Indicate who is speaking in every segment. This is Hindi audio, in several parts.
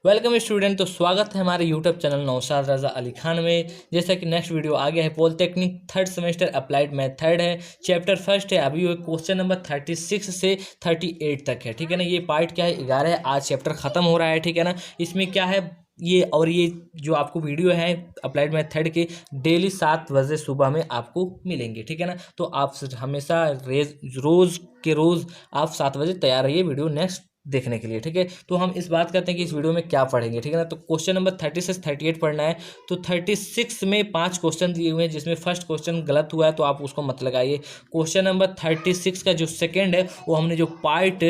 Speaker 1: Welcome student. तो स्वागत है हमारे यूट्यूब चैनल नौशाद रज़ा अली खान में। जैसा कि नेक्स्ट वीडियो आ गया है, polytechnic third semester applied math third है, चैप्टर फर्स्ट है। अभी वो क्वेश्चन नंबर 36 से 38 तक है, ठीक है ना। ये पार्ट क्या है, 11 है। आज चैप्टर खत्म हो रहा है, ठीक है ना। इसमें क्या है, ये जो आपको वीडियो है अप्लाइड मैथ थर्ड के डेली 7 बजे सुबह में आपको मिलेंगे, ठीक है ना। तो आप हमेशा रोज़ के रोज़ आप 7 बजे तैयार रहिए वीडियो नेक्स्ट देखने के लिए, ठीक है। तो हम इस बात करते हैं कि इस वीडियो में क्या पढ़ेंगे, ठीक है ना। तो क्वेश्चन नंबर 30 से 38 पढ़ना है। तो 36 में 5 क्वेश्चन दिए हुए हैं, जिसमें फर्स्ट क्वेश्चन गलत हुआ है तो आप उसको मत लगाइए। क्वेश्चन नंबर 36 का जो सेकेंड है वो हमने जो पार्ट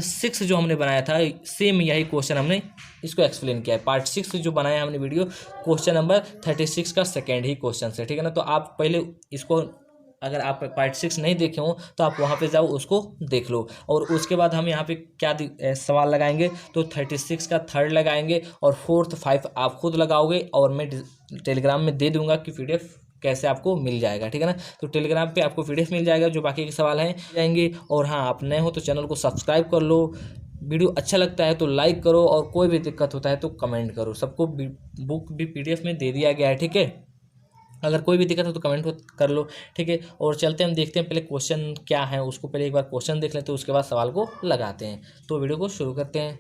Speaker 1: 6 जो हमने बनाया था, सेम यही क्वेश्चन हमने इसको एक्सप्लेन किया है। पार्ट 6 जो बनाया हमने वीडियो, क्वेश्चन नंबर 36 का सेकेंड ही क्वेश्चन है, ठीक है ना। तो आप पहले इसको, अगर आप पार्ट 6 नहीं देखे हो तो आप वहाँ पे जाओ, उसको देख लो। और उसके बाद हम यहाँ पे क्या सवाल लगाएंगे, तो 36 का थर्ड लगाएंगे और फोर्थ 5 आप खुद लगाओगे और मैं टेलीग्राम में दे दूंगा कि PDF कैसे आपको मिल जाएगा, ठीक है ना। तो टेलीग्राम पे आपको PDF मिल जाएगा, जो बाकी के सवाल हैं जाएंगे। और हाँ, आप नए हो तो चैनल को सब्सक्राइब कर लो। वीडियो अच्छा लगता है तो लाइक करो, और कोई भी दिक्कत होता है तो कमेंट करो। सबको बुक भी PDF में दे दिया गया है, ठीक है। अगर कोई भी दिक्कत हो तो कमेंट कर लो, ठीक है। और चलते हम देखते हैं पहले क्वेश्चन क्या है, उसको पहले एक बार क्वेश्चन देख लेते हैं, उसके बाद सवाल को लगाते हैं। तो वीडियो को शुरू करते हैं,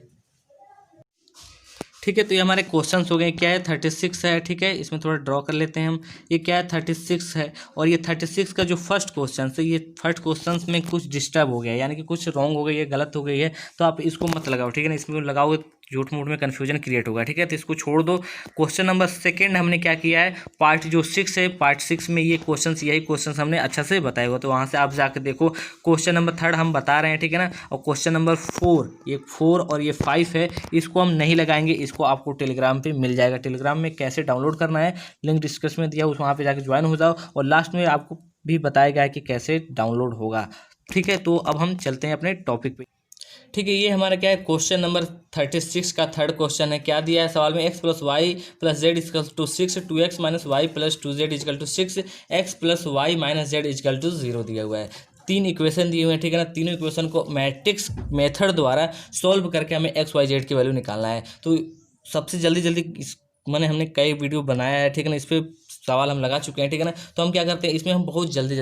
Speaker 1: ठीक है। तो ये हमारे क्वेश्चंस हो गए। क्या है, 36 है, ठीक है। इसमें थोड़ा ड्रॉ कर लेते हैं हम। ये क्या है, 36 है। और ये 36 का जो फर्स्ट क्वेश्चन है, ये फर्स्ट क्वेश्चन में कुछ डिस्टर्ब हो गया है, यानी कि कुछ रॉन्ग हो गई है, गलत हो गई है। तो आप इसको मत लगाओ, ठीक है ना। इसमें लगाओगे झूठ मूठ में कन्फ्यूजन क्रिएट होगा, ठीक है। तो इसको छोड़ दो। क्वेश्चन नंबर सेकंड हमने क्या किया है, पार्ट जो 6 है, पार्ट 6 में ये यही क्वेश्चन हमने अच्छा से बताया हुआ। तो वहाँ से आप जाकर देखो। क्वेश्चन नंबर थर्ड हम बता रहे हैं, ठीक है ना। और क्वेश्चन नंबर 4 और ये 5 है, इसको हम नहीं लगाएंगे। इसको आपको टेलीग्राम पे मिल जाएगा। टेलीग्राम में कैसे डाउनलोड करना है, लिंक डिस्क्रिप्शन में दिया, उस वहाँ पे जाकर ज्वाइन हो जाओ। और लास्ट में आपको भी बताया गया है कि कैसे डाउनलोड होगा, ठीक है। तो अब हम चलते हैं अपने टॉपिक पे, ठीक है। ये हमारा क्या है, क्वेश्चन नंबर 36 का थर्ड क्वेश्चन है। क्या दिया है सवाल में, x + y + z = 6, 2x - y + 2z = 6, x + y - z = 0 दिया हुआ है। 3 इक्वेशन दिए हुए हैं, ठीक है ना। तीनों इक्वेशन को मैट्रिक्स मेथड द्वारा सॉल्व करके हमें x y z की वैल्यू निकालना है। तो सबसे जल्दी इस हमने कई वीडियो बनाया है, ठीक है ना। इस पर सवाल हम लगा चुके हैं, ठीक है ना। तो हम क्या करते हैं, इसमें हम बहुत जल्दी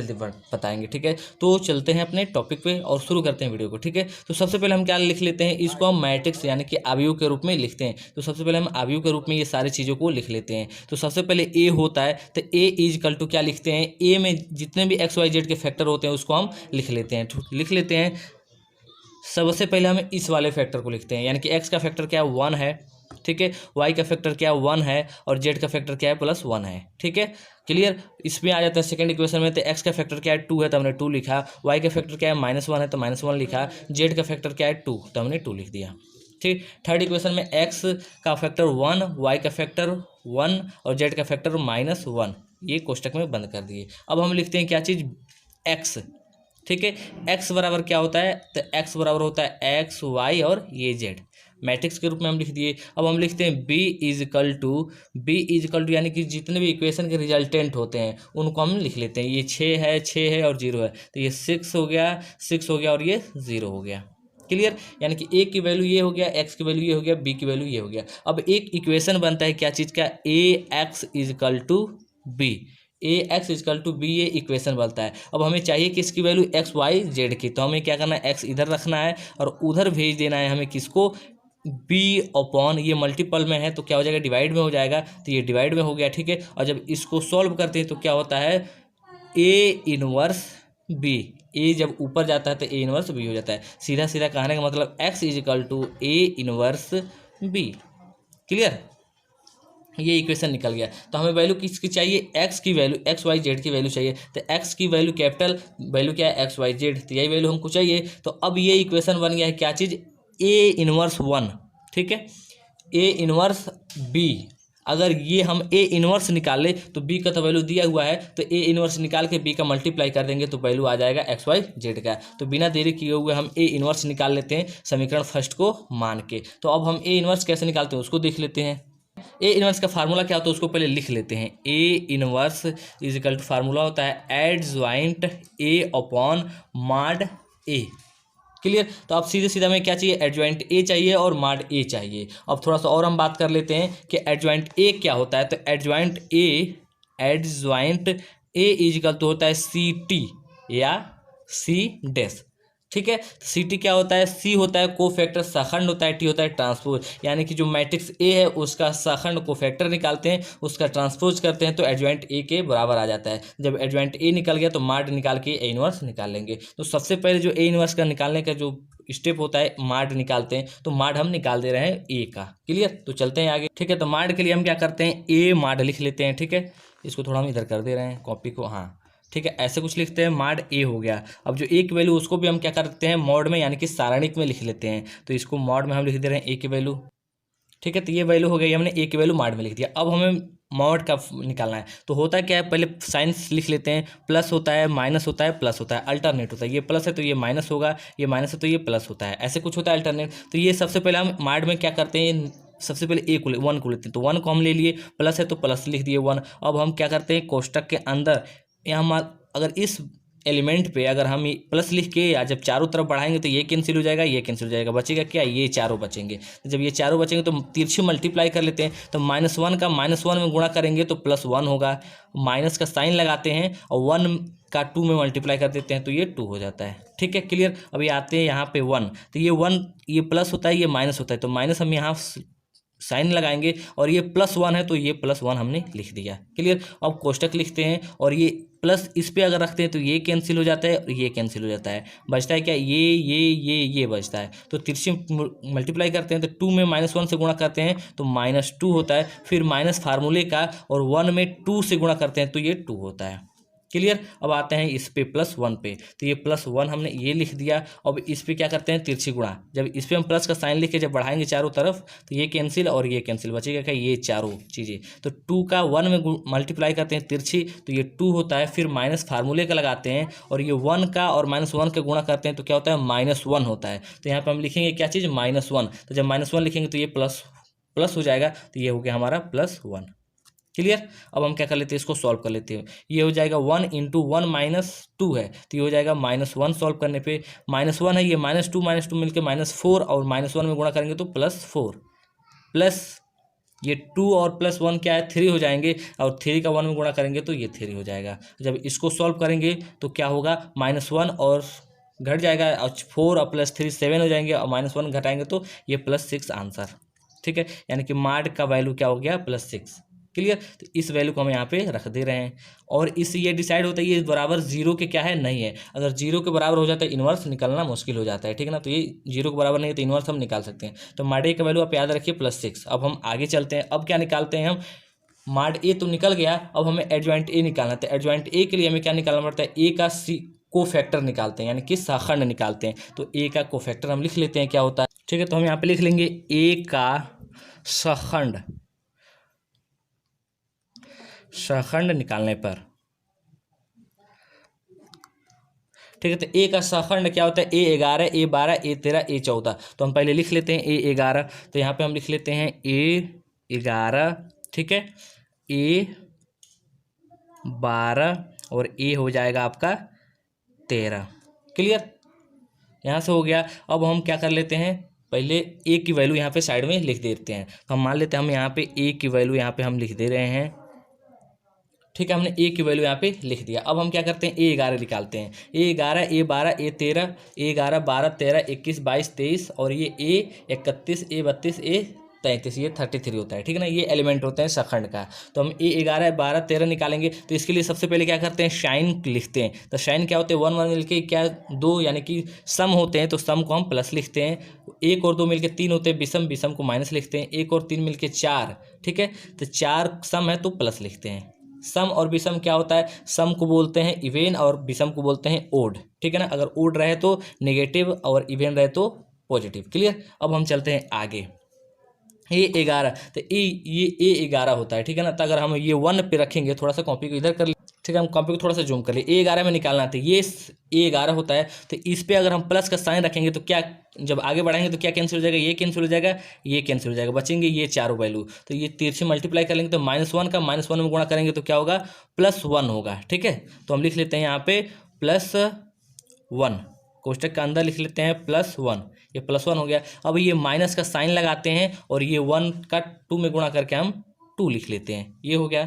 Speaker 1: बताएंगे, ठीक है। तो चलते हैं अपने टॉपिक पे और शुरू करते हैं वीडियो को, ठीक है। तो सबसे पहले हम क्या लिख लेते हैं, इसको हम मैट्रिक्स यानी कि अवयव के रूप में लिखते हैं। तो सबसे पहले हम अवयव के रूप में ये सारी चीज़ों को लिख लेते हैं। तो सबसे पहले ए होता है, तो ए = क्या लिखते हैं, ए में जितने भी x y z के फैक्टर होते हैं उसको हम लिख लेते हैं। सबसे पहले हम इस वाले फैक्टर को लिखते हैं, यानी कि x का फैक्टर क्या है, 1 है, ठीक है। y का फैक्टर क्या है, 1 है। और z का फैक्टर क्या है, +1 है, ठीक है। क्लियर। इसमें आ जाता है सेकंड इक्वेशन में। तो x का फैक्टर क्या है, 2 है, तो हमने 2 लिखा। y का फैक्टर क्या है, -1 है, तो -1 लिखा। z का फैक्टर क्या है, 2, तो हमने 2 लिख दिया, ठीक। थर्ड इक्वेशन में x का फैक्टर 1, y का फैक्टर 1 और z का फैक्टर -1, ये कोष्टक में बंद कर दिए। अब हम लिखते हैं क्या चीज़, x, ठीक है। x बराबर क्या होता है, तो x बराबर होता है x y और ये z, मैट्रिक्स के रूप में हम लिख दिए। अब हम लिखते हैं b = यानी कि जितने भी इक्वेशन के रिजल्टेंट होते हैं उनको हम लिख लेते हैं। ये 6 है और 0 है, तो ये 6 हो गया और ये 0 हो गया। क्लियर। यानी कि a की वैल्यू ये हो गया, x की वैल्यू ये हो गया, b की वैल्यू ये हो गया। अब एक इक्वेशन बनता है क्या चीज़ का, ax = b, ये इक्वेशन बनता है। अब हमें चाहिए कि इसकी वैल्यू x y z की, तो हमें क्या करना है, x इधर रखना है और उधर भेज देना है हमें किसको, b/, ये मल्टीपल में है तो क्या हो जाएगा, डिवाइड में हो जाएगा, तो ये डिवाइड में हो गया, ठीक है। और जब इसको सॉल्व करते हैं तो क्या होता है, a 1 b, a जब ऊपर जाता है तो a 1 b हो जाता है। सीधा कहने का मतलब x = a 1 b। क्लियर। ये इक्वेशन निकल गया। तो हमें वैल्यू किसकी चाहिए, x की वैल्यू, x y z की वैल्यू चाहिए। तो x की वैल्यू, कैपिटल वैल्यू क्या है, x y z, तो यही वैल्यू हमको चाहिए। तो अब ये इक्वेशन बन गया है क्या चीज़, a 1, ठीक है, a 1 b। अगर ये हम a 1 निकाल ले तो b का तो वैल्यू दिया हुआ है, तो a 1 निकाल के b का मल्टीप्लाई कर देंगे तो वैल्यू आ जाएगा x y z का। तो बिना देरी किए हुए हम a 1 निकाल लेते हैं समीकरण फर्स्ट को मान के। तो अब हम a 1 कैसे निकालते हैं उसको देख लेते हैं। ए इनवर्स का फार्मूला क्या होता है उसको पहले लिख लेते हैं। ए इनवर्स = फार्मूला होता है एडज्वाइंट a/mod a, क्लियर। तो अब सीधे सीधा हमें क्या चाहिए, एडजॉइंट ए चाहिए और माड ए चाहिए। अब थोड़ा सा और हम बात कर लेते हैं कि एडजॉइंट ए क्या होता है। तो एडजॉइंट ए इजिकल तो होता है सी टी या सी डैश, ठीक है। सी टी क्या होता है, सी होता है कोफैक्टर शाखंड होता है, टी होता है ट्रांसपोज, यानी कि जो मैट्रिक्स ए है उसका शाखंड कोफैक्टर निकालते हैं, उसका ट्रांसपोज करते हैं तो एडजॉइंट ए के बराबर आ जाता है। जब एडजॉइंट ए निकल गया तो माड निकाल के ए इनवर्स निकाल लेंगे। तो सबसे पहले जो ए इनवर्स का निकालने का जो स्टेप होता है, माड निकालते हैं, तो माड हम निकाल दे रहे हैं ए का। क्लियर, तो चलते हैं आगे, ठीक है। तो माड के लिए हम क्या करते हैं, ए माड लिख लेते हैं, ठीक है। इसको थोड़ा हम इधर कर दे रहे हैं कॉपी को, हाँ ठीक है, ऐसे कुछ लिखते हैं, माड ए हो गया। अब जो ए की वैल्यू उसको भी हम क्या करते हैं, मॉड में यानी कि सारणिक में लिख लेते हैं। तो इसको मॉड में हम लिख दे रहे हैं ए की वैल्यू, ठीक है। तो ये वैल्यू हो गई, हमने ए की वैल्यू माड में लिख दिया। अब हमें मॉड का निकालना है। तो होता क्या है, पहले साइंस लिख लेते हैं, प्लस होता है, माइनस होता है, प्लस होता है, अल्टरनेट होता है। ये प्लस है तो ये माइनस होगा, ये माइनस है तो ये प्लस होता है, ऐसे कुछ होता है अल्टरनेट। तो ये सबसे पहले हम माड में क्या करते हैं, सबसे पहले ए को वन को लेते हैं। तो वन को हम ले लिए, प्लस है तो प्लस लिख दिए वन। अब हम क्या करते हैं, कोष्टक के अंदर यहाँ अगर इस एलिमेंट पे अगर हम प्लस लिख के या जब चारों तरफ बढ़ाएंगे तो ये कैंसिल हो जाएगा, ये कैंसिल हो जाएगा, बचेगा क्या, ये चारों बचेंगे। तो जब ये चारों बचेंगे तो तिरछी मल्टीप्लाई कर लेते हैं। तो -1 का -1 में गुणा करेंगे तो +1 होगा, माइनस का साइन लगाते हैं और 1 का 2 में मल्टीप्लाई कर देते हैं तो ये 2 हो जाता है, ठीक है क्लियर। अभी आते हैं यहाँ पे 1, तो ये 1 ये प्लस होता है, ये माइनस होता है, तो माइनस हम यहाँ साइन लगाएंगे और ये +1 है तो ये +1 हमने लिख दिया, क्लियर। अब कोष्टक लिखते हैं और ये प्लस इस पे अगर रखते हैं तो ये कैंसिल हो जाता है और ये कैंसिल हो जाता है, बचता है क्या, ये बचता है। तो तिरछी मल्टीप्लाई करते हैं तो 2 में -1 से गुणा करते हैं तो -2 होता है, फिर माइनस फार्मूले का और 1 में 2 से गुणा करते हैं तो ये 2 होता है, क्लियर। अब आते हैं इस पे +1 पे, तो ये +1 हमने ये लिख दिया। अब इस पे क्या करते हैं, तिरछी गुणा, जब इस पे हम प्लस का साइन लिख के जब बढ़ाएंगे चारों तरफ तो ये कैंसिल और ये कैंसिल, बचेगा क्या, ये चारों चीज़ें। तो 2 का 1 में मल्टीप्लाई करते हैं तिरछी तो ये 2 होता है, फिर माइनस फार्मूले का लगाते हैं और ये 1 का और -1 का गुणा करते हैं तो क्या होता है, -1 होता है। तो यहाँ पर हम लिखेंगे क्या चीज़, -1। तो जब -1 लिखेंगे तो ये प्लस हो जाएगा, तो ये हो गया हमारा +1, क्लियर। अब हम क्या कर लेते हैं, इसको सॉल्व कर लेते हैं। ये हो जाएगा 1 × 1 - 2 है तो ये हो जाएगा -1 सॉल्व करने पे, -1 है, ये -2 मिलकर -4 और -1 में गुणा करेंगे तो +4 प्लस ये 2 और +1 क्या है, 3 हो जाएंगे और 3 का 1 में गुणा करेंगे तो ये 3 हो जाएगा। जब इसको सॉल्व करेंगे तो क्या होगा, -1 और घट जाएगा और 4 और +3 7 हो जाएंगे और -1 घटाएंगे तो ये +6 आंसर, ठीक है। यानी कि माड का वैल्यू क्या हो गया, +6, क्लियर। तो इस वैल्यू को हम यहाँ पे रख दे रहे हैं और इससे ये डिसाइड होता है ये बराबर 0 के क्या है, नहीं है। अगर 0 के बराबर हो जाता है इन्वर्स निकालना मुश्किल हो जाता है, ठीक है ना। तो ये 0 के बराबर नहीं है तो इन्वर्स हम निकाल सकते हैं। तो माड ए का वैल्यू आप याद रखिए +6। अब हम आगे चलते हैं, अब क्या निकालते हैं हम, माड ए तो निकल गया, अब हमें एडजॉइंट ए निकालना है। तो एडजॉइंट ए के लिए हमें क्या निकालना पड़ता है, ए का कोफैक्टर निकालते हैं, यानी कि शाखंड निकालते हैं। तो ए का कोफैक्टर हम लिख लेते हैं क्या होता है, ठीक है। तो हम यहाँ पे लिख लेंगे ए का शाखंड निकालने पर, ठीक है। तो ए का शाखंड क्या होता है, A11 A12 A13 A14। तो हम पहले लिख लेते हैं A11, तो यहाँ पे हम लिख लेते हैं A11, ठीक है, A12 और A हो जाएगा आपका 13, क्लियर। यहाँ से हो गया। अब हम क्या कर लेते हैं, पहले ए की वैल्यू यहाँ पे साइड में लिख देते हैं। तो हम मान लेते हैं हम यहाँ पे ए की वैल्यू यहाँ पे हम लिख दे रहे हैं, ठीक है। हमने ए की वैल्यू यहाँ पे लिख दिया। अब हम क्या करते हैं, A11 निकालते हैं। A11 A12 A13 A11 12 13 21 22 23 और ये A31 A32 A33 ये 33 होता है, ठीक है ना। ये एलिमेंट होते हैं शाखंड का। तो हम A11 12 13 निकालेंगे तो इसके लिए सबसे पहले क्या करते हैं, साइन लिखते हैं। तो साइन क्या होते हैं, 1 1 मिलके क्या 2 यानी कि सम होते हैं, तो सम को हम प्लस लिखते हैं। 1 और 2 मिलके 3 होते हैं, विषम को माइनस लिखते हैं। 1 और 3 मिलके 4, ठीक है। तो 4 सम है तो प्लस लिखते हैं। सम और विषम क्या होता है, सम को बोलते हैं इवेन और विषम को बोलते हैं ओड, ठीक है ना। अगर ओड रहे तो नेगेटिव और इवेन रहे तो पॉजिटिव, क्लियर। अब हम चलते हैं आगे, A11, तो ये A11 होता है, ठीक है ना। तो अगर हम ये 1 पे रखेंगे, थोड़ा सा कॉपी को इधर कर ले, ठीक है, हम कॉपी को थोड़ा सा जूम कर लिए, A11 में निकालना था, ये A11 होता है। तो इस पे अगर हम प्लस का साइन रखेंगे तो क्या, जब आगे बढ़ाएंगे तो क्या कैंसिल हो जाएगा, ये कैंसिल हो जाएगा, ये कैंसिल हो जाएगा, बचेंगे ये चारों वैल्यू। तो ये तिरछी मल्टीप्लाई कर लेंगे तो -1 का -1 में गुणा करेंगे तो क्या होगा, +1 होगा, ठीक है। तो हम लिख लेते हैं यहाँ पे +1 कोष्टक के अंदर लिख लेते हैं +1, ये +1 हो गया। अब ये माइनस का साइन लगाते हैं और ये 1 का 2 में गुणा करके हम 2 लिख लेते हैं, ये हो गया।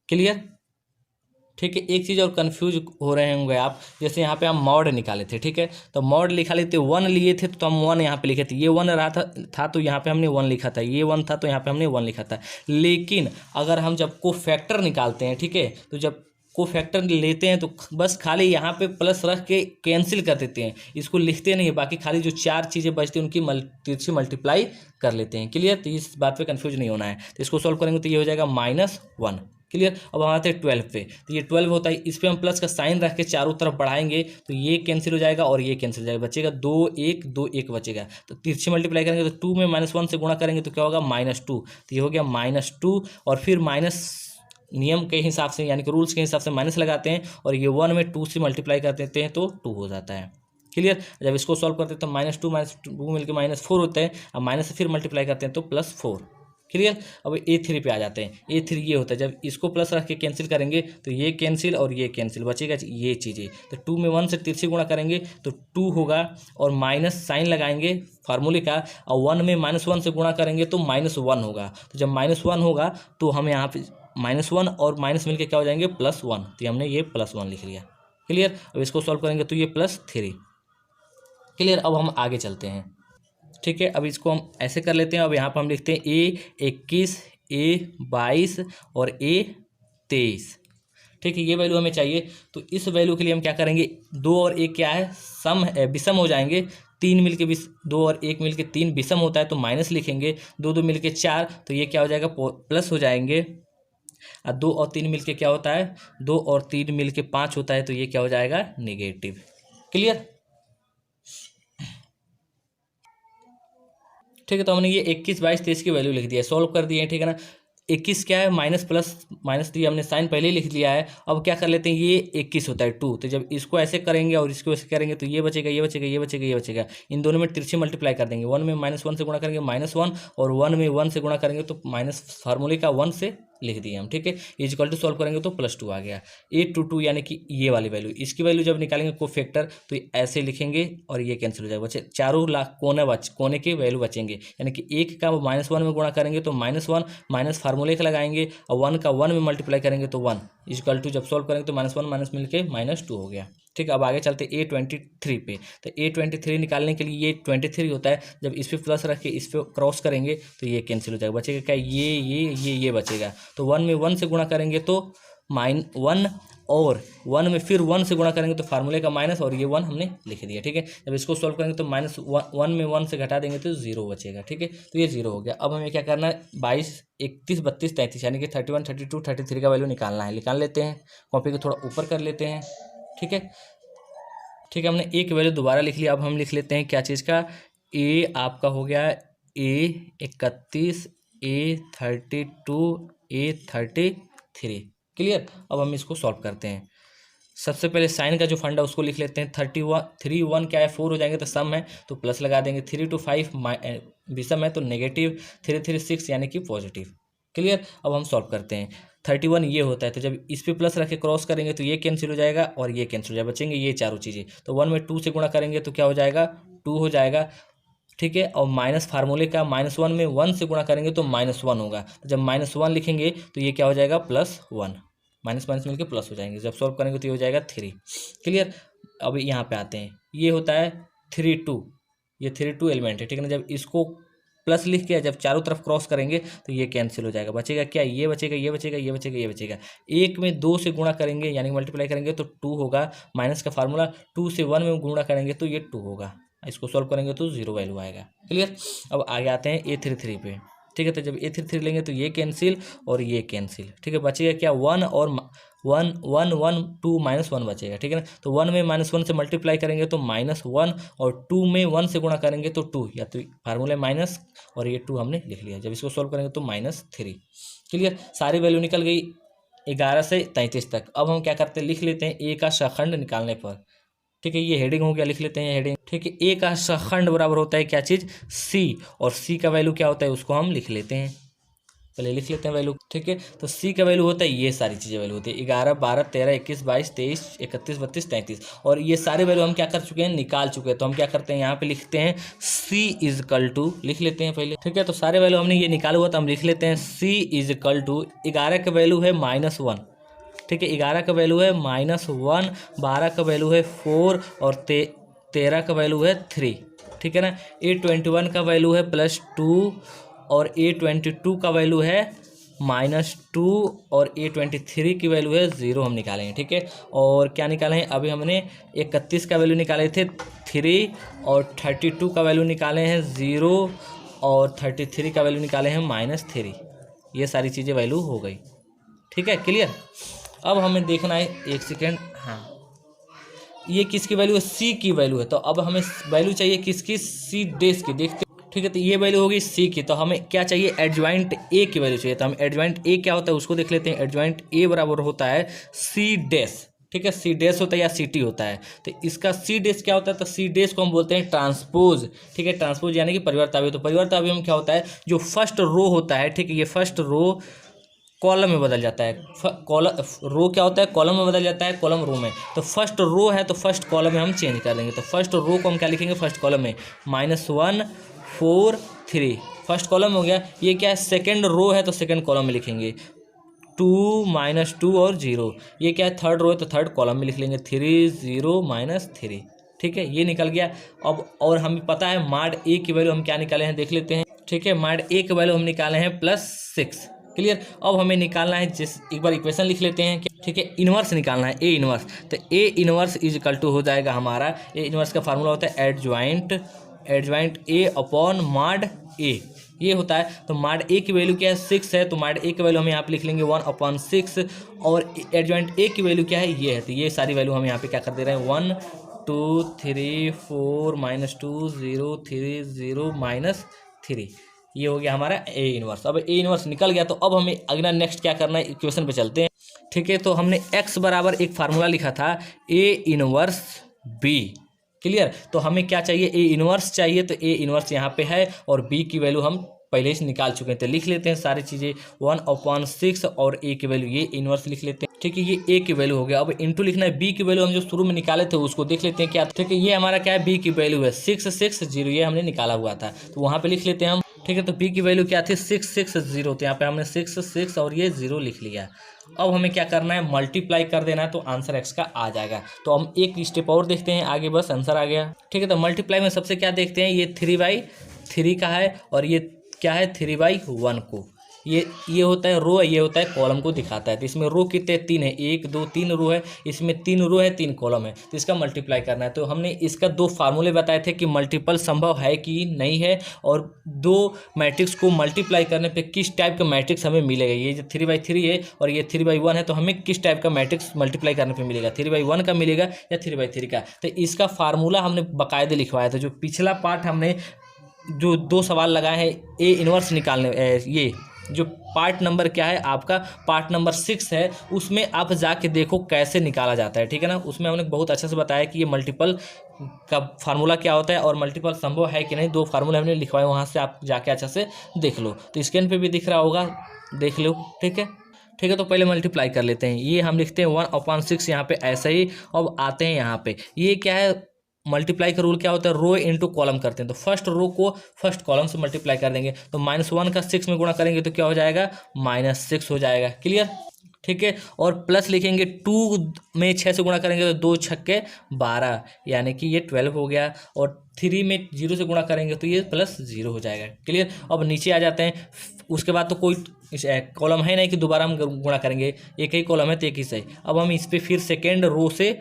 Speaker 1: क्लियर? ठीक है। एक चीज़ और कंफ्यूज हो रहे होंगे आप, जैसे यहाँ पे हम मॉड निकाले थे, ठीक है, तो मॉड लिखा लेते 1 लिए थे तो हम 1 यहाँ पे लिखे थे, ये 1 रहा था तो यहाँ पे हमने 1 लिखा था, ये 1 था तो यहाँ पे हमने 1 लिखा था। लेकिन अगर हम जब को फैक्टर निकालते हैं, ठीक है, तो जब को फैक्टर लेते हैं तो बस खाली यहाँ पे प्लस रख के कैंसिल कर देते हैं, इसको लिखते नहीं है, बाकी खाली जो 4 चीज़ें बचती हैं उनकी तिरछी मल्टीप्लाई कर लेते हैं। क्लियर? तो इस बात पे कंफ्यूज नहीं होना है। तो इसको सॉल्व करेंगे तो ये हो जाएगा -1। क्लियर? अब हम आते हैं 12 पे, तो ये 12 होता है, इस पर हम प्लस का साइन रख के चारों तरफ बढ़ाएंगे तो ये कैंसिल हो जाएगा और ये कैंसिल हो जाएगा, बचेगा 2 1 2 1 बचेगा। तो तिरछी मल्टीप्लाई करेंगे तो 2 में -1 से गुणा करेंगे तो क्या होगा -2, तो ये हो गया -2 और फिर माइनस नियम के हिसाब से यानी कि रूल्स के हिसाब से माइनस लगाते हैं और ये 1 में 2 से मल्टीप्लाई कर देते हैं तो 2 हो जाता है। क्लियर? जब इसको सॉल्व करते हैं तो -2 मिलकर -4 होता है, अब माइनस से फिर मल्टीप्लाई करते हैं तो +4। क्लियर? अब A3 पे आ जाते हैं। A3 ये होता है, जब इसको प्लस रख के कैंसिल करेंगे तो ये कैंसिल और ये कैंसिल, बचेगा ये चीज़ें। तो 2 में 1 से तिरछी गुणा करेंगे तो 2 होगा और माइनस साइन लगाएंगे फार्मूले का, और 1 में -1 से गुणा करेंगे तो -1 होगा। तो जब -1 होगा तो हम यहाँ पे -1 और माइनस मिलके क्या हो जाएंगे +1, तो हमने ये +1 लिख लिया। क्लियर? अब इसको सॉल्व करेंगे तो ये +3। क्लियर? अब हम आगे चलते हैं। ठीक है, अब इसको हम ऐसे कर लेते हैं। अब यहाँ पर हम लिखते हैं A21 A22 और A23। ठीक है, ये वैल्यू हमें चाहिए। तो इस वैल्यू के लिए हम क्या करेंगे, 2 और 1 क्या है, सम है, विषम हो जाएंगे। 3 मिलके 2 और 1 मिलके 3 विषम होता है तो माइनस लिखेंगे। 2 2 मिलके 4 तो ये क्या हो जाएगा प्लस हो जाएंगे। और 2 और 3 मिलके क्या होता है, 2 और 3 मिलके 5 होता है तो ये क्या हो जाएगा नेगेटिव। क्लियर? ठीक है, तो हमने ये 21 22 23 की वैल्यू लिख दिया, सॉल्व कर दिए, ठीक है ना। 21 क्या है, माइनस प्लस माइनस दिया हमने, साइन पहले ही लिख लिया है। अब क्या कर लेते हैं, ये 21 होता है 2, तो जब इसको ऐसे करेंगे और इसको ऐसे करेंगे तो ये बचेगा, ये बचेगा, ये बचेगा, ये बचेगा। इन दोनों में तिरछी मल्टीप्लाई कर देंगे। 1 में -1 से गुणा करेंगे -1 और 1 में 1 से गुणा करेंगे तो माइनस फार्मूले का 1 से लिख दिए हम। ठीक है, इक्वल टू सॉल्व करेंगे तो +2 आ गया। 822 यानी कि ये वाली वैल्यू, इसकी वैल्यू जब निकालेंगे को फैक्टर तो ऐसे लिखेंगे और ये कैंसिल हो जाएगा, बचे चारों लाख कोने के वैल्यू बचेंगे। यानी कि 1 का -1 में गुणा करेंगे तो -1 माइनस फार्मूले का लगाएंगे और 1 का 1 में मल्टीप्लाई करेंगे तो 1 इक्वल टू जब सॉल्व करेंगे तो -1 माइनस मिलके -2 हो गया। ठीक है, अब आगे चलते A23 पे। तो A23 निकालने के लिए ये 23 होता है, जब इस पे प्लस रख के इस पे क्रॉस करेंगे तो ये कैंसिल हो जाएगा, बचेगा क्या, ये बचेगा। तो 1 में 1 से गुणा करेंगे तो -1 और 1 में फिर 1 से गुणा करेंगे तो फार्मूले का माइनस और ये 1 हमने लिख दिया। ठीक है, जब इसको सॉल्व करेंगे तो -1 में 1 से घटा देंगे तो 0 बचेगा। ठीक है, तो ये 0 हो गया। अब हमें क्या करना है, 22 31 32 33 यानी कि 31 32 33 का वैल्यू निकालना है। निकाल लेते हैं, कॉपी को थोड़ा ऊपर कर लेते हैं। ठीक है, ठीक है, हमने एक वैल्यू दोबारा लिख लिया। अब हम लिख लेते हैं क्या चीज़ का, ए आपका हो गया A31 A32 A33। क्लियर? अब हम इसको सॉल्व करते हैं। सबसे पहले साइन का जो फंड है उसको लिख लेते हैं। 31 क्या है, 4 हो जाएंगे तो सम है तो प्लस लगा देंगे। 3 to 5 विषम है तो नेगेटिव, 3 3 6 यानी कि पॉजिटिव। क्लियर? अब हम सॉल्व करते हैं। 31 ये होता है तो जब इस पे प्लस रख के क्रॉस करेंगे तो ये कैंसिल हो जाएगा और ये कैंसिल हो जाएगा, बचेंगे ये चारों चीज़ें। तो 1 में 2 से गुणा करेंगे तो क्या हो जाएगा, 2 हो जाएगा। ठीक है, और माइनस फार्मूले का -1 में 1 से गुणा करेंगे तो -1 होगा। तो जब -1 लिखेंगे तो ये क्या हो जाएगा +1, माइनस माइनस मिलकर प्लस हो जाएंगे। जब सॉल्व करेंगे तो ये हो जाएगा 3। क्लियर? अब यहाँ पे आते हैं, ये होता है 32, ये 32 एलिमेंट है। ठीक है ना, जब इसको प्लस लिख के जब चारों तरफ क्रॉस करेंगे तो ये कैंसिल हो जाएगा, बचेगा क्या, ये बचेगा, ये बचेगा, ये बचेगा, ये बचेगा। 1 में 2 से गुणा करेंगे यानी मल्टीप्लाई करेंगे तो 2 होगा। माइनस का फार्मूला 2 से 1 में गुणा करेंगे तो ये 2 होगा। इसको सॉल्व करेंगे तो 0 वैल्यू आएगा। क्लियर? अब आगे आते हैं A33 पे। ठीक है, तो जब A33 लेंगे तो ये कैंसिल और ये कैंसिल। ठीक है, बचेगा क्या, 1 और 1 1 1 2 -1 बचेगा। ठीक है ना, तो 1 में -1 से मल्टीप्लाई करेंगे तो -1 और 2 में 1 से गुणा करेंगे तो 2, या तो फार्मूले माइनस और ये 2 हमने लिख लिया। जब इसको सॉल्व करेंगे तो -3। क्लियर? सारी वैल्यू निकल गई 11 से 33 तक। अब हम क्या करते हैं, लिख लेते हैं A का शखंड निकालने पर। ठीक है, ये हेडिंग हो गया, लिख लेते हैं हेडिंग। ठीक है, A का शखंड बराबर होता है क्या चीज़, C, और C का वैल्यू क्या होता है उसको हम लिख लेते हैं। पहले लिख लेते हैं वैल्यू, ठीक है। तो सी का वैल्यू होता है, ये सारी चीज़ें वैल्यू होती है 11, 12, 13, 21, 22, 23, 31, 32, 33, और ये सारे वैल्यू हम क्या कर चुके हैं, निकाल चुके हैं। तो हम क्या करते हैं, यहाँ पे लिखते हैं सी इज इक्वल टू, लिख लेते हैं पहले, ठीक है। तो सारे वैल्यू हमने ये निकाला हुआ, तो हम लिख लेते हैं सी इज इक्वल टू 11 का वैल्यू है -1, ठीक है। 11 का वैल्यू है -1, 12 का वैल्यू है 4 और 13 का वैल्यू है 3, ठीक है ना। A21 का वैल्यू है +2 और A22 का वैल्यू है -2 और A23 की वैल्यू है 0 हम निकालेंगे, ठीक है। और क्या निकाले हैं, अभी हमने 31 का वैल्यू निकाले थे 3 और 32 का वैल्यू निकाले हैं 0 और 33 का वैल्यू निकाले हैं -3। ये सारी चीज़ें वैल्यू हो गई, ठीक है, क्लियर। अब हमें देखना है, एक सेकेंड, हाँ, ये किसकी वैल्यू है, सी की वैल्यू है। तो अब हमें वैल्यू चाहिए किसकी, सी डैश की, देखते, ठीक है। तो ये वैल्यू होगी सी की, तो हमें क्या चाहिए, एडजॉइंट ए की वैल्यू चाहिए। तो हम एडजॉइंट ए क्या होता है उसको देख लेते हैं। एडजॉइंट ए बराबर होता है सी डैश, ठीक है। सी डैश होता है या सी टी होता है। तो इसका सी डैश क्या होता है, तो सी डैश को हम बोलते हैं ट्रांसपोज, ठीक है। ट्रांसपोज यानी कि परिवर्त अवयव। तो परिवर्त अवयव में क्या होता है, जो फर्स्ट रो होता है, ठीक है, ये फर्स्ट रो कॉलम में बदल जाता है। कॉलम रो क्या होता है, कॉलम में बदल जाता है, कॉलम रो में। तो फर्स्ट रो है तो फर्स्ट कॉलम में हम चेंज कर देंगे। तो फर्स्ट रो को हम क्या लिखेंगे, फर्स्ट कॉलम में -1 4 3, फर्स्ट कॉलम हो गया। ये क्या है, सेकंड रो है तो सेकंड कॉलम में लिखेंगे 2 -2 और 0। ये क्या है, थर्ड रो है तो थर्ड कॉलम में लिख लेंगे 3 0 -3, ठीक है। ये निकल गया। अब और हमें पता है माड ए की वैल्यू हम क्या निकाले हैं, देख लेते हैं, ठीक है। माड ए की वैल्यू हम निकाले हैं +6, क्लियर। अब हमें निकालना है, जिस एक बार इक्वेशन लिख लेते हैं, ठीक है, इन्वर्स निकालना है, ए इन्वर्स। तो A inverse is equal to हो जाएगा हमारा, ए इन्वर्स का फार्मूला होता है एडजॉइंट ए अपॉन माड ए, ये होता है। तो माड ए की वैल्यू क्या है, 6 है, तो माड ए की वैल्यू हम यहाँ पे लिख लेंगे 1/6, और एडजॉइंट ए की वैल्यू क्या है, ये है। तो ये सारी वैल्यू हम यहाँ पे क्या कर दे रहे हैं, 1 2 3 4 -2 0 3 0 -3, ये हो गया हमारा ए इनवर्स। अब ए इनवर्स निकल गया, तो अब हमें अगला नेक्स्ट क्या करना है, इक्वेशन पे चलते हैं, ठीक है। तो हमने x बराबर एक फार्मूला लिखा था ए इनवर्स बी, क्लियर। तो हमें क्या चाहिए, ए इनवर्स चाहिए। तो ए इनवर्स यहाँ पे है और बी की वैल्यू हम पहले से निकाल चुके हैं। तो लिख लेते हैं सारी चीज़ें, 1/6 और ए की वैल्यू, ये इनवर्स लिख लेते हैं, ठीक है। ये ए की वैल्यू हो गया। अब इंटू लिखना है बी की वैल्यू, हम जो शुरू में निकाले थे उसको देख लेते हैं क्या, ठीक है। ये हमारा क्या है, बी की वैल्यू है 660, ये हमने निकाला हुआ था, तो वहाँ पे लिख लेते हैं हम, ठीक है। तो बी की वैल्यू क्या थी, 660, तो यहाँ पे हमने 6 और ये 0 लिख लिया। अब हमें क्या करना है, मल्टीप्लाई कर देना है, तो आंसर x का आ जाएगा। तो हम एक स्टेप और देखते हैं आगे, बस आंसर आ गया, ठीक है। तो मल्टीप्लाई में सबसे क्या देखते हैं, ये 3/3 का है और ये क्या है 3/1 को, ये होता है रो, ये होता है कॉलम को दिखाता है। तो इसमें रो कितने, 3 है, 1 2 3 रो है, इसमें 3 रो है 3 कॉलम है, तो इसका मल्टीप्लाई करना है। तो हमने इसका 2 फार्मूले बताए थे कि मल्टीपल संभव है कि नहीं है, और 2 मैट्रिक्स को मल्टीप्लाई करने पे किस टाइप का मैट्रिक्स हमें मिलेगा। ये जो 3/3 है और ये 3/1 है, तो हमें किस टाइप का मैट्रिक्स मल्टीप्लाई करने पे मिलेगा, 3/1 का मिलेगा या 3/3 का। तो इसका फार्मूला हमने बाकायदे लिखवाया था। जो पिछला पार्ट हमने जो 2 सवाल लगाए हैं ए इनवर्स निकालने, ये जो पार्ट नंबर क्या है आपका, पार्ट नंबर 6 है, उसमें आप जाके देखो कैसे निकाला जाता है, ठीक है ना। उसमें हमने बहुत अच्छे से बताया कि ये मल्टीपल का फार्मूला क्या होता है और मल्टीपल संभव है कि नहीं। 2 फार्मूले हमने लिखवाए, वहाँ से आप जाके अच्छे से देख लो। तो स्क्रीन पे भी दिख रहा होगा, देख लो, ठीक है, ठीक है। तो पहले मल्टीप्लाई कर लेते हैं, ये हम लिखते हैं 1/6 यहाँ पे ऐसे ही। अब आते हैं यहाँ पे, ये क्या है, मल्टीप्लाई का रूल क्या होता है, रो इनटू कॉलम करते हैं। तो फर्स्ट रो को फर्स्ट कॉलम से मल्टीप्लाई कर देंगे, तो -1 का 6 में गुणा करेंगे तो क्या हो जाएगा, -6 हो जाएगा, क्लियर, ठीक है। और प्लस लिखेंगे 2 में 6 से गुणा करेंगे तो 2 छक्के 12, यानी कि ये 12 हो गया। और 3 में 0 से गुणा करेंगे तो ये +0 हो जाएगा, क्लियर। अब नीचे आ जाते हैं, उसके बाद तो कोई कॉलम है नहीं कि दोबारा हम गुणा करेंगे, एक ही कॉलम है तो एक ही सही। अब हम इस पर फिर सेकेंड रो से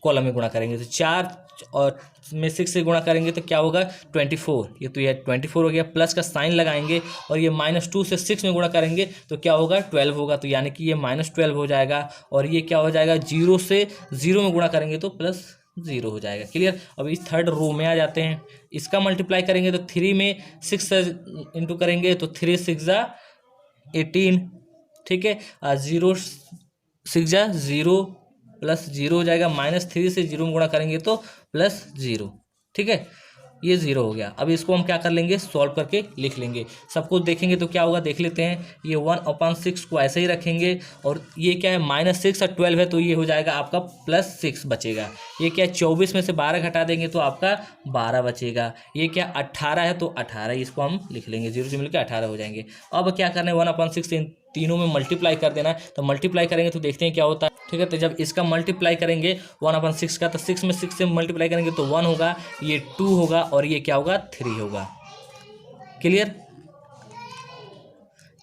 Speaker 1: कॉलम में गुणा करेंगे, तो 4 और में 6 से गुणा करेंगे तो क्या होगा 24, ये तो ये 24 हो गया। प्लस का साइन लगाएंगे और ये -2 से 6 में गुणा करेंगे तो क्या होगा 12 होगा, तो यानी कि ये -12 हो जाएगा। और ये क्या हो जाएगा, 0 से 0 में गुणा करेंगे तो +0 हो जाएगा, क्लियर। अब इस थर्ड रो में आ जाते हैं, इसका मल्टीप्लाई करेंगे तो 3 में 6 से इंटू करेंगे तो 3 6 18, ठीक है। 0 6 0 +0 हो जाएगा, -3 से 0 में गुणा करेंगे तो +0, ठीक है। ये 0 हो गया। अब इसको हम क्या कर लेंगे, सॉल्व करके लिख लेंगे। सब कुछ देखेंगे तो क्या होगा, देख लेते हैं। ये 1/6 को ऐसे ही रखेंगे, और ये क्या है -6 और 12 है, तो ये हो जाएगा आपका +6 बचेगा। ये क्या है 24 में से 12 घटा देंगे तो आपका 12 बचेगा। ये क्या 18 है, तो 18 इसको हम लिख लेंगे, 0 से मिलकर 18 हो जाएंगे। अब क्या करना है, 1/6 इन तीनों में मल्टीप्लाई कर देना है। तो मल्टीप्लाई करेंगे तो देखते हैं क्या होता है, ठीक है। तो जब इसका मल्टीप्लाई करेंगे 1/6 का, तो 6 में 6 से मल्टीप्लाई करेंगे तो 1 होगा, ये 2 होगा, और ये क्या होगा 3 होगा। क्लियर,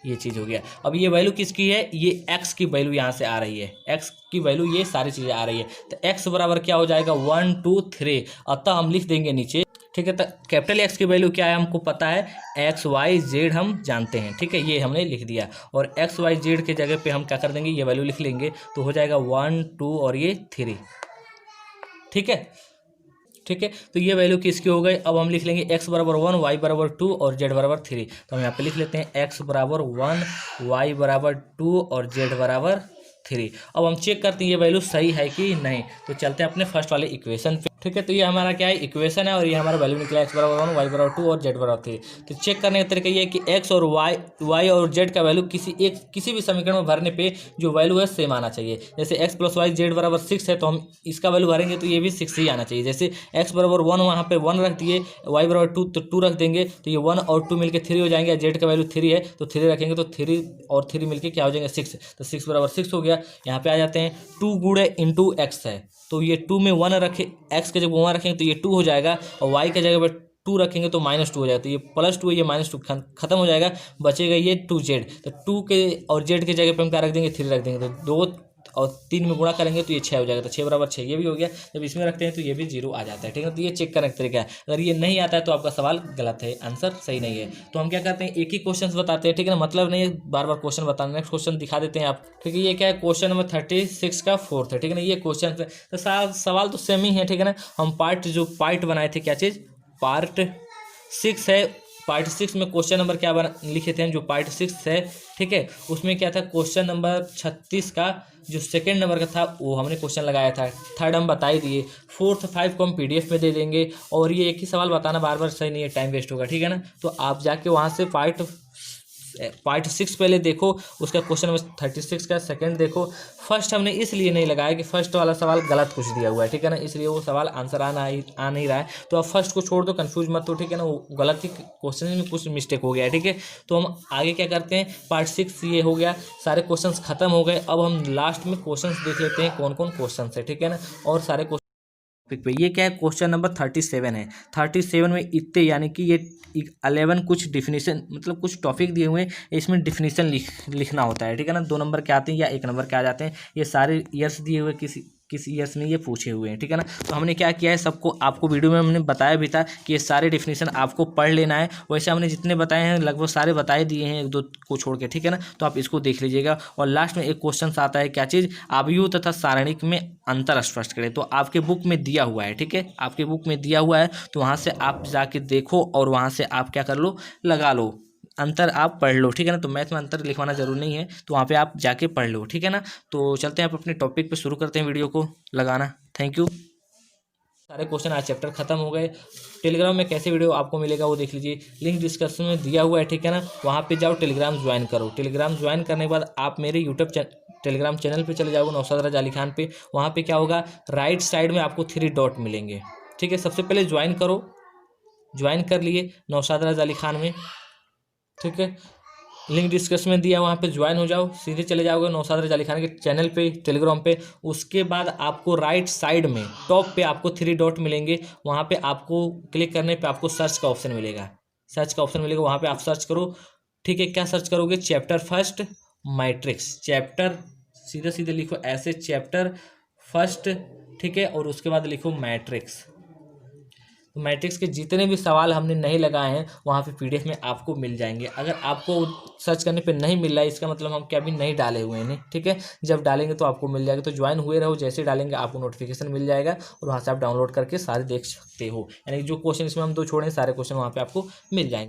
Speaker 1: ये चीज़ हो गया। अब ये वैल्यू किसकी है, ये x की वैल्यू यहाँ से आ रही है, x की वैल्यू, ये सारी चीज़ें आ रही है। तो x बराबर क्या हो जाएगा 1 2 3। अतः हम लिख देंगे नीचे, ठीक है। तो कैपिटल X की वैल्यू क्या है हमको पता है, XYZ हम जानते हैं, ठीक है, ये हमने लिख दिया। और XYZ के जगह पे हम क्या कर देंगे, ये वैल्यू लिख लेंगे, तो हो जाएगा 1 2 और ये 3, ठीक है, ठीक है। तो ये वैल्यू किसकी हो गई। अब हम लिख लेंगे x बराबर 1, y बराबर 2 और z बराबर 3। तो हम यहाँ पे लिख लेते हैं x बराबर 1, y बराबर 2 और z बराबर 3। अब हम चेक करते हैं ये वैल्यू सही है कि नहीं। तो चलते हैं अपने फर्स्ट वाले इक्वेशन पे, ठीक है। तो ये हमारा क्या है, इक्वेशन है, और ये हमारा वैल्यू निकला x बराबर 1, y बराबर 2 और z बराबर 3। तो चेक करने का तरीका ये है कि x और y और z का वैल्यू किसी भी समीकरण में भरने पे जो वैल्यू है सेम आना चाहिए। जैसे x + y z बराबर 6 है, तो हम इसका वैल्यू भरेंगे तो ये भी 6 ही आना चाहिए। जैसे x बराबर 1 वहाँ पे 1 रख दिए, y बराबर 2 तो 2 रख देंगे, तो ये 1 और 2 मिलकर 3 हो जाएंगे। z का वैल्यू 3 है, तो 3 रखेंगे, तो 3 और 3 मिलकर क्या हो जाएंगे 6। तो 6 बराबर 6 हो गया। यहाँ पे आ जाते हैं, 2 गुणे इंटू x है, तो ये 2 में 1 रखे, x के जगह 1 रखेंगे तो ये 2 हो जाएगा, और y के जगह पर 2 रखेंगे तो -2 हो जाएगा। तो ये +2 है, ये -2 खत्म हो जाएगा, बचेगा ये 2z। तो 2 के और z के जगह पे हम क्या रख देंगे, 3 रख देंगे। तो 2 और 3 में गुणा करेंगे तो ये 6 हो जाएगा। तो 6 बराबर 6 ये भी हो गया। जब इसमें रखते हैं तो ये भी 0 आ जाता है, ठीक है। तो ये चेक करने का तरीका है। अगर ये नहीं आता है तो आपका सवाल गलत है, आंसर सही नहीं है। तो हम क्या करते हैं, एक ही क्वेश्चन बताते हैं, ठीक है ना, मतलब नहीं है बार बार क्वेश्चन बताना। नेक्स्ट क्वेश्चन दिखा देते हैं आप, ठीक है। ये क्या है, क्वेश्चन नंबर 36 का 4th है, ठीक है ना। ये क्वेश्चन तो सवाल तो सेम ही है, ठीक है ना। हम पार्ट बनाए थे, क्या चीज़, पार्ट 6 है। पार्ट 6 में क्वेश्चन नंबर क्या लिखे थे हम, जो पार्ट 6 है, ठीक है, उसमें क्या था, क्वेश्चन नंबर 36 का जो सेकंड नंबर का था वो हमने क्वेश्चन लगाया था। थर्ड हम बता ही दिए। 4th 5 को हम PDF में दे देंगे। और ये एक ही सवाल बताना बार बार सही नहीं है, टाइम वेस्ट होगा, ठीक है ना। तो आप जाके वहाँ से पार्ट 6 पहले देखो, उसका क्वेश्चन नंबर 36 का सेकंड देखो। फर्स्ट हमने इसलिए नहीं लगाया कि फर्स्ट वाला सवाल गलत कुछ दिया हुआ है, ठीक है ना, इसलिए वो सवाल आंसर आ नहीं रहा है। तो आप फर्स्ट को छोड़ दो, कंफ्यूज मत हो, ठीक है ना, वो गलत ही क्वेश्चन में कुछ मिस्टेक हो गया है, ठीक है। तो हम आगे क्या करते हैं, पार्ट 6 ये हो गया, सारे क्वेश्चन खत्म हो गए। अब हम लास्ट में क्वेश्चन देख लेते हैं कौन कौन क्वेश्चन है, ठीक है ना, और सारे क्वेश्चन पे। ये क्या है, क्वेश्चन नंबर 37 है। 37 में इतने, यानी कि ये 11 कुछ डिफिनीशन, मतलब कुछ टॉपिक दिए हुए हैं, इसमें डिफिनीशन लिखना होता है, ठीक है ना। 2 नंबर के आते हैं या 1 नंबर के आ जाते हैं। ये सारे ईयर्स दिए हुए, किस ईयर्स ने ये पूछे हुए हैं, ठीक है ना। तो हमने क्या किया है, सबको आपको वीडियो में हमने बताया भी था कि ये सारे डिफिनीशन आपको पढ़ लेना है। वैसे हमने जितने बताए हैं लगभग सारे बताए दिए हैं, 1 2 को छोड़ के, ठीक है ना। तो आप इसको देख लीजिएगा। और लास्ट में एक क्वेश्चन आता है, क्या चीज़, आव्यूह तथा सारणिक में अंतर स्पष्ट करें। तो आपके बुक में दिया हुआ है, ठीक है, आपके बुक में दिया हुआ है, तो वहाँ से आप जाके देखो और वहाँ से आप क्या कर लो, लगा लो, अंतर आप पढ़ लो, ठीक है ना। तो मैथ में अंतर लिखवाना जरूरी नहीं है, तो वहाँ पे आप जाके पढ़ लो, ठीक है ना। तो चलते हैं आप अपने टॉपिक पे शुरू करते हैं वीडियो को लगाना। Thank you. सारे क्वेश्चन आज चैप्टर खत्म हो गए। टेलीग्राम में कैसे वीडियो आपको मिलेगा वो देख लीजिए, लिंक डिस्क्रिप्शन में दिया हुआ है, ठीक है ना। वहाँ पे जाओ, टेलीग्राम ज्वाइन करो। टेलीग्राम ज्वाइन करने के बाद आप मेरे यूट्यूब टेलीग्राम चैनल पे चले जाओगे, नौशाद राजा अली खान पे। वहाँ पे क्या होगा, राइट साइड में आपको 3 डॉट मिलेंगे, ठीक है। सबसे पहले ज्वाइन करो, ज्वाइन कर लिए नौशाद राजा अली खान में, ठीक है। लिंक डिस्क्रिप्शन में दिया, वहाँ पे ज्वाइन हो जाओ, सीधे चले जाओगे नौशाद राजा अली खान के चैनल पे, टेलीग्राम पे। उसके बाद आपको राइट साइड में टॉप पे आपको 3 डॉट मिलेंगे। वहाँ पे आपको क्लिक करने पे आपको सर्च का ऑप्शन मिलेगा, सर्च का ऑप्शन मिलेगा, वहाँ पे आप सर्च करो, ठीक है। क्या सर्च करोगे, चैप्टर फर्स्ट मैट्रिक्स, चैप्टर सीधे सीधे लिखो ऐसे, चैप्टर फर्स्ट, ठीक है, और उसके बाद लिखो मैट्रिक्स। तो मैट्रिक्स के जितने भी सवाल हमने नहीं लगाए हैं वहाँ पे PDF में आपको मिल जाएंगे। अगर आपको सर्च करने पे नहीं मिल रहा है, इसका मतलब हम क्या भी नहीं डाले हुए हैं, ठीक है। जब डालेंगे तो आपको मिल जाएगा। तो ज्वाइन हुए रहो, जैसे डालेंगे आपको नोटिफिकेशन मिल जाएगा, और वहाँ से आप डाउनलोड करके सारे देख सकते हो। यानी जो क्वेश्चन इसमें हम 2 छोड़े, सारे क्वेश्चन वहाँ पे आपको मिल जाएंगे।